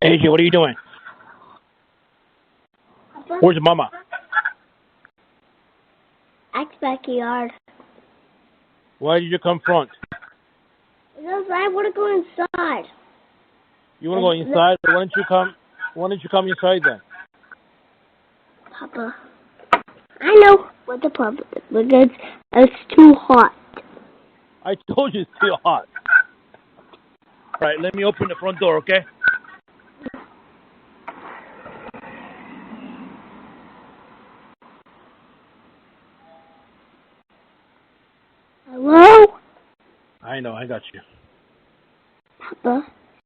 AJ, what are you doing? Papa? Where's Mama? At the backyard. Why did you come front? Because I want to go inside. You want to go inside? Why don't you come? Why don't you come inside then? Papa, I know what the problem is because it's too hot. I told you it's too hot. All right, let me open the front door, okay? Hello? I know, I got you. Papa?